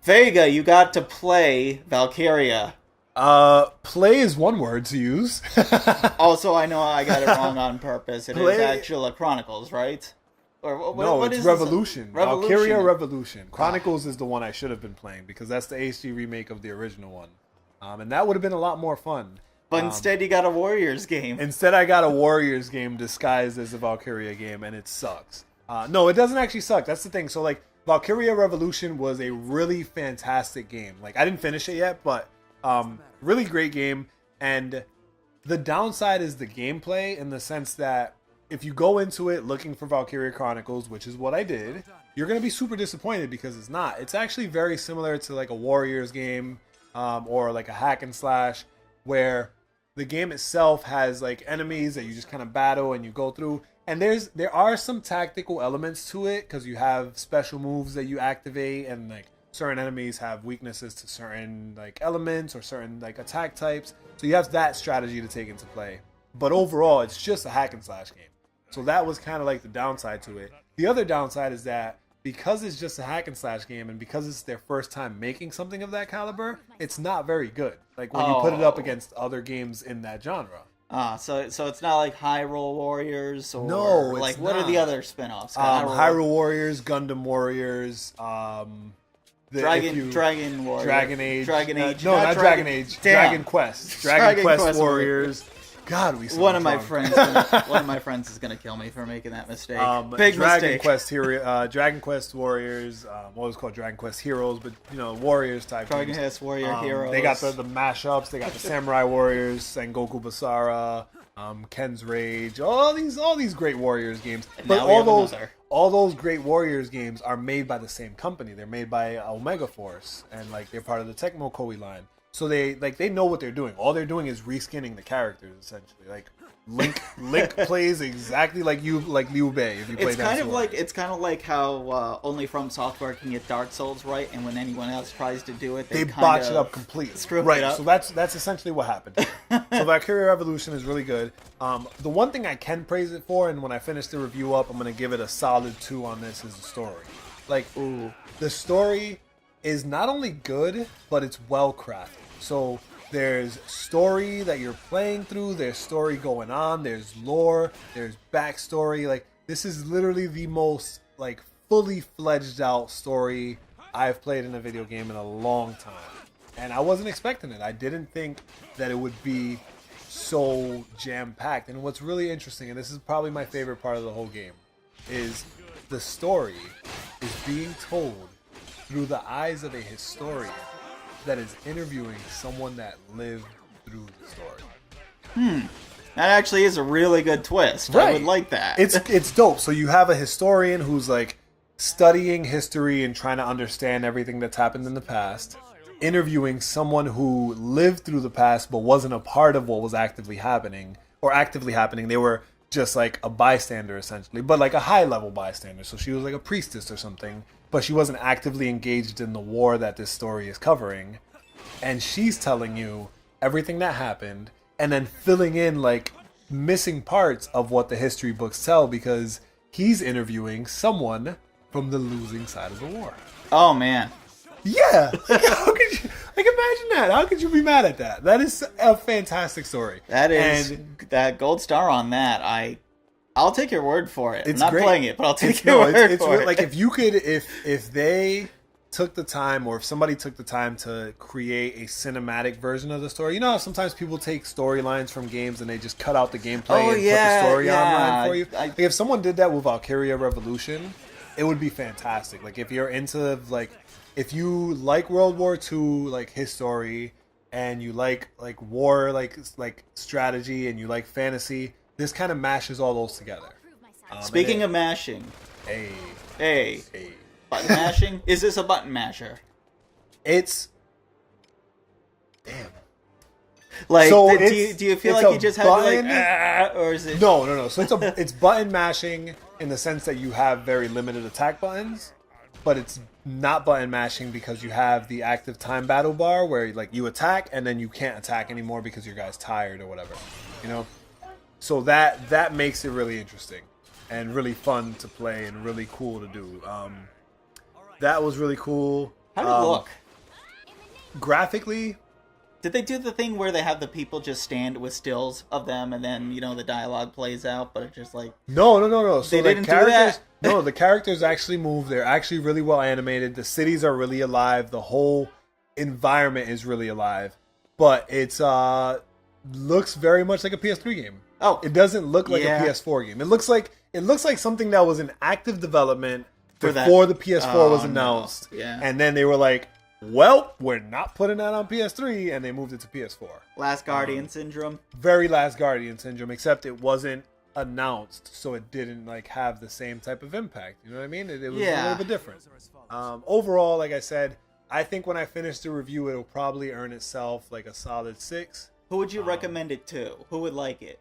Vega, you got to play Valkyria. Play is one word to use. Also, I know I got it wrong on purpose. It is Play- actually Chronicles, right? Or No, what it's is Revolution. this? Valkyria Revolution. Chronicles is the one I should have been playing because that's the HD remake of the original one. And that would have been a lot more fun. But instead, you got a Warriors game. Instead, I got a Warriors game disguised as a Valkyria game, and it sucks. No, it doesn't actually suck. That's the thing. So, like, Valkyria Revolution was a really fantastic game. Like, I didn't finish it yet, but really great game. And the downside is the gameplay in the sense that if you go into it looking for Valkyria Chronicles, which is what I did, you're going to be super disappointed because it's not. It's actually very similar to like a Warriors game or like a hack and slash where the game itself has like enemies that you just kind of battle and you go through. And there are some tactical elements to it because you have special moves that you activate and like certain enemies have weaknesses to certain like elements or certain like attack types. So you have that strategy to take into play. But overall, it's just a hack and slash game. So that was kind of like the downside to it. The other downside is that because it's just a hack and slash game and because it's their first time making something of that caliber, it's not very good. Like when you put it up against other games in that genre. So it's not like Hyrule Warriors or No, like it's what not. are the other spin-offs? Hyrule Warriors, Gundam Warriors, Dragon Warriors, Dragon Age. Dragon Age. No, not Dragon Age. Damn. Dragon Quest. Dragon Quest Warriors. God, we One of my friends is gonna kill me for making that mistake. Big Dragon mistake. Quest Dragon Quest Warriors. What was called Dragon Quest Heroes, but Warriors type. Dragon games. Quest Warrior Heroes. They got the mashups. They got the Samurai Warriors, Sengoku Basara, Ken's Rage. All these great Warriors games. But now we have another. all those great Warriors games are made by the same company. They're made by Omega Force, and like they're part of the Tecmo Koei line. So they know what they're doing. All they're doing is reskinning the characters essentially. Like Link plays exactly like Liu Bei if you play that. It's kind of like how only From Software can get Dark Souls right, and when anyone else tries to do it, they botch it up completely. Screw right. it up. So that's essentially what happened. So Valkyria Revolution is really good. The one thing I can praise it for, and when I finish the review up, I'm gonna give it a solid 2 on this, is the story. Like the story is not only good, but it's well crafted. So there's story that you're playing through, there's story going on, there's lore, there's backstory. Like this is literally the most like fully fledged out story I've played in a video game in a long time. And I wasn't expecting it. I didn't think that it would be so jam-packed. And what's really interesting, and this is probably my favorite part of the whole game, is the story is being told through the eyes of a historian that is interviewing someone that lived through the story. That actually is a really good twist. Right. I would like that. It's dope. So you have a historian who's like studying history and trying to understand everything that's happened in the past, interviewing someone who lived through the past but wasn't a part of what was actively happening. They were just like a bystander essentially, but like a high level bystander. So she was like a priestess or something, but she wasn't actively engaged in the war that this story is covering. And she's telling you everything that happened and then filling in like missing parts of what the history books tell because he's interviewing someone from the losing side of the war. Oh man. Yeah. How could you imagine that? How could you be mad at that? That is a fantastic story. That is that gold star on that. I'll take your word for it. I'm not great. playing it, but I'll take your word for it. Like if you could, if they took the time, or if somebody took the time to create a cinematic version of the story. You know how sometimes people take storylines from games and they just cut out the gameplay and put the story online for you? Like if someone did that with Valkyria Revolution, it would be fantastic. Like if you're into like, if you like World War II, like his story, and you like war, like strategy, and you like fantasy, this kind of mashes all those together. Speaking of mashing, hey, button mashing. Is this a button masher? It's damn. Like, So do you feel like you just had to like, or is it? No. So it's button mashing in the sense that you have very limited attack buttons, but it's not button mashing because you have the active time battle bar where like you attack and then you can't attack anymore because your guy's tired or whatever, you know. So that makes it really interesting and really fun to play and really cool to do. That was really cool. How did it look? Graphically, did they do the thing where they have the people just stand with stills of them and then, the dialogue plays out, but it's just like... No. So they didn't do characters, that? No, the characters actually move. They're actually really well animated. The cities are really alive. The whole environment is really alive. But it's looks very much like a PS3 game. Oh. It doesn't look like a PS4 game. It looks like something that was in active development before the PS4 was announced. No. Yeah. And then they were like, well, we're not putting that on PS3, and they moved it to PS4. Last Guardian syndrome. Very Last Guardian syndrome, except it wasn't announced, so it didn't have the same type of impact. You know what I mean? It was a little bit different. Overall, like I said, I think when I finish the review, it'll probably earn itself like a solid 6. Who would you recommend it to? Who would like it?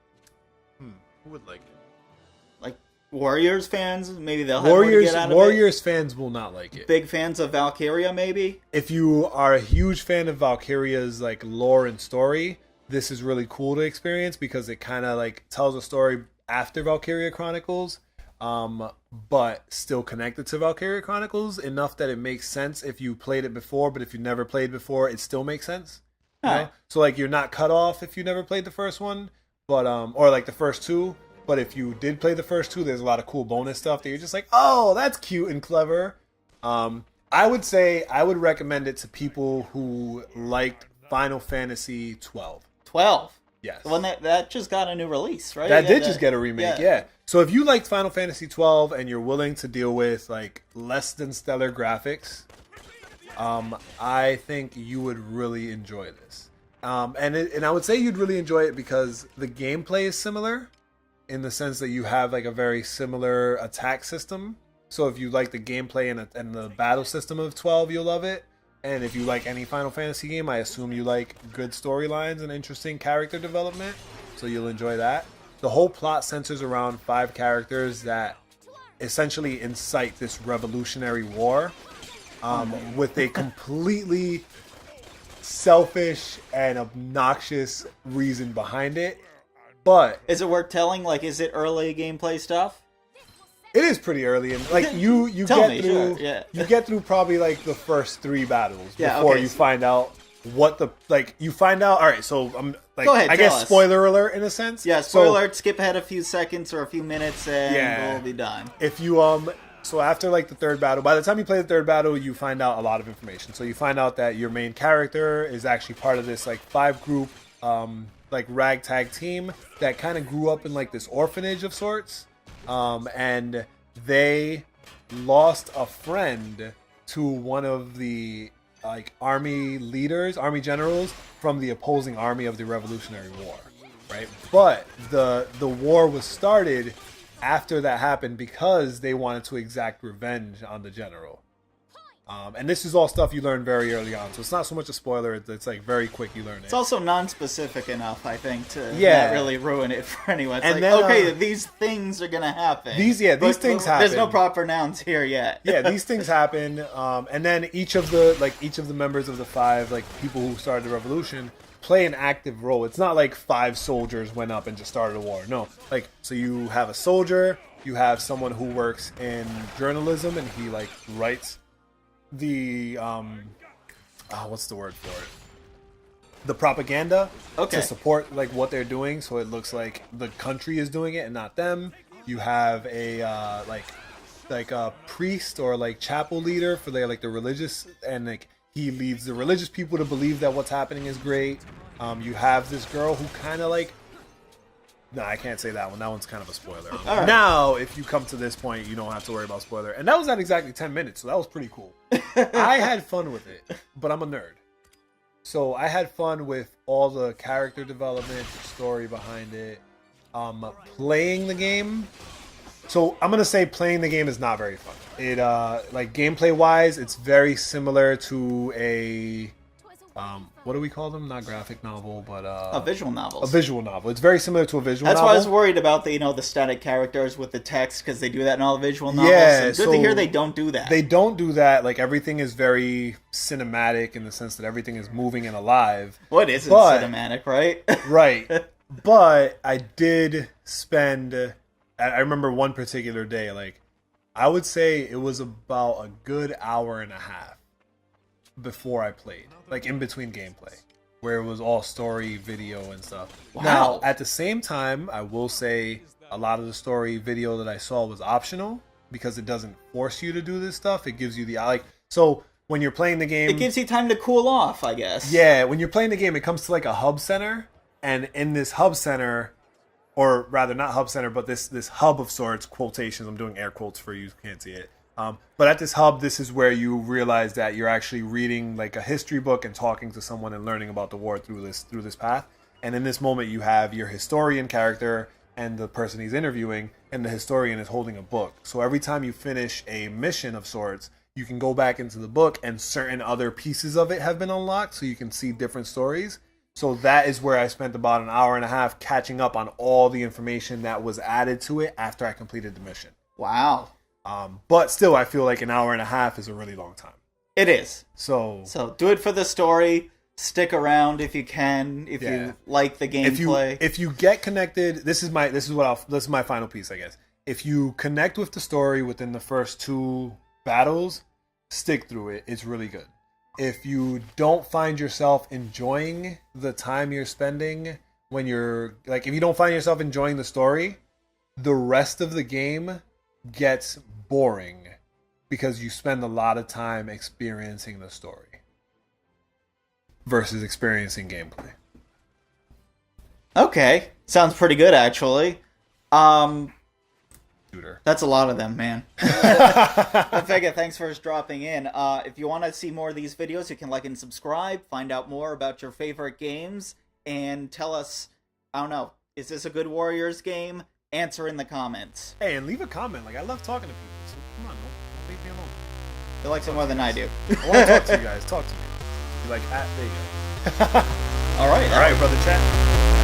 Who would like it? Like Warriors fans? Maybe they'll have more to get out of Warriors fans will not like it. Big fans of Valkyria, maybe? If you are a huge fan of Valkyria's lore and story, this is really cool to experience because it kind of tells a story after Valkyria Chronicles, but still connected to Valkyria Chronicles enough that it makes sense if you played it before, but if you never played before, it still makes sense. Right? So you're not cut off if you never played the first one, but or the first two. But if you did play the first two, there's a lot of cool bonus stuff that you're just like, oh, that's cute and clever. I would say I would recommend it to people who liked Final Fantasy 12. 12? Yes. The one that just got a new release, right? That did just get a remake, yeah. So if you liked Final Fantasy 12 and you're willing to deal with less than stellar graphics, I think you would really enjoy this. And I would say you'd really enjoy it because the gameplay is similar in the sense that you have a very similar attack system. So if you like the gameplay and the battle system of 12, you'll love it. And if you like any Final Fantasy game, I assume you like good storylines and interesting character development. So you'll enjoy that. The whole plot centers around 5 characters that essentially incite this revolutionary war with a completely selfish and obnoxious reason behind it. But is it worth telling? Is it early gameplay stuff? It is pretty early, and you get through probably the first 3 battles before you find out what the you find out. All right, so I'm go ahead, I guess spoiler alert in a sense. Yeah, spoiler alert. Skip ahead a few seconds or a few minutes, and we'll be done. If you so after the 3rd battle, by the time you play the 3rd battle, you find out a lot of information. So you find out that your main character is actually part of this 5 group ragtag team that kind of grew up in this orphanage of sorts. And they lost a friend to one of the army leaders, army generals from the opposing army of the Revolutionary War, right? But the war was started after that happened because they wanted to exact revenge on the general. And this is all stuff you learn very early on, so it's not so much a spoiler. It's very quick. You learn it. It's also non-specific enough, I think, to not really ruin it for anyone. It's okay, these things are gonna happen. These things happen. There's no proper nouns here yet. Yeah, these things happen, and then each of the members of the 5 people who started the revolution play an active role. It's not 5 soldiers went up and just started a war. No, so you have a soldier, you have someone who works in journalism, and he writes the what's the word for it? The propaganda to support what they're doing, so it looks like the country is doing it and not them. You have a a priest or chapel leader for the religious, and he leads the religious people to believe that what's happening is great. You have this girl who kind of no, I can't say that one. That one's kind of a spoiler. Right. Now, if you come to this point, you don't have to worry about spoiler. And that was at exactly 10 minutes, so that was pretty cool. I had fun with it, but I'm a nerd. So I had fun with all the character development, the story behind it, playing the game. So I'm going to say playing the game is not very fun. It, gameplay-wise, it's very similar to a... what do we call them? Not graphic novel, but a visual novel. A visual novel. It's very similar to a visual novel. That's why I was worried about the static characters with the text, because they do that in all the visual novels. Yeah, good to hear they don't do that. They don't do that. Everything is very cinematic in the sense that everything is moving and alive. What isn't cinematic, right? Right. But I did spend. I remember one particular day. I would say it was about a good hour and a half before I played, like in between gameplay, where it was all story, video, and stuff. Wow. Now, at the same time, I will say a lot of the story video that I saw was optional because it doesn't force you to do this stuff. It gives you the so when you're playing the game, it gives you time to cool off, I guess. Yeah, when you're playing the game, it comes to like a hub center, and in this hub center, or rather not hub center, but this hub of sorts, quotations, I'm doing air quotes for you can't see it. But at this hub, this is where you realize that you're actually reading like a history book and talking to someone and learning about the war through this path. And in this moment, you have your historian character and the person he's interviewing, and the historian is holding a book. So every time you finish a mission of sorts, you can go back into the book, and certain other pieces of it have been unlocked, so you can see different stories. So that is where I spent about an hour and a half catching up on all the information that was added to it after I completed the mission. Wow. But still, I feel like an hour and a half is a really long time. It is. So do it for the story. Stick around if you can. If you like the gameplay. If you get connected, this is my final piece, I guess. If you connect with the story within the first 2 battles, stick through it. It's really good. If you don't find yourself enjoying the time you're spending when you're like, if you don't find yourself enjoying the story, the rest of the game gets boring because you spend a lot of time experiencing the story versus experiencing gameplay. Okay. Sounds pretty good, actually. Shooter. That's a lot of them, man. Vega, thanks for dropping in. If you want to see more of these videos, you can like and subscribe, find out more about your favorite games, and tell us, I don't know, is this a good Warriors game? Answer in the comments. Hey, and leave a comment. Like, I love talking to people, so come on, don't leave me alone. You like it more than I do. I want to talk to you guys. Talk to me. You're like, there you go. All right, brother chat.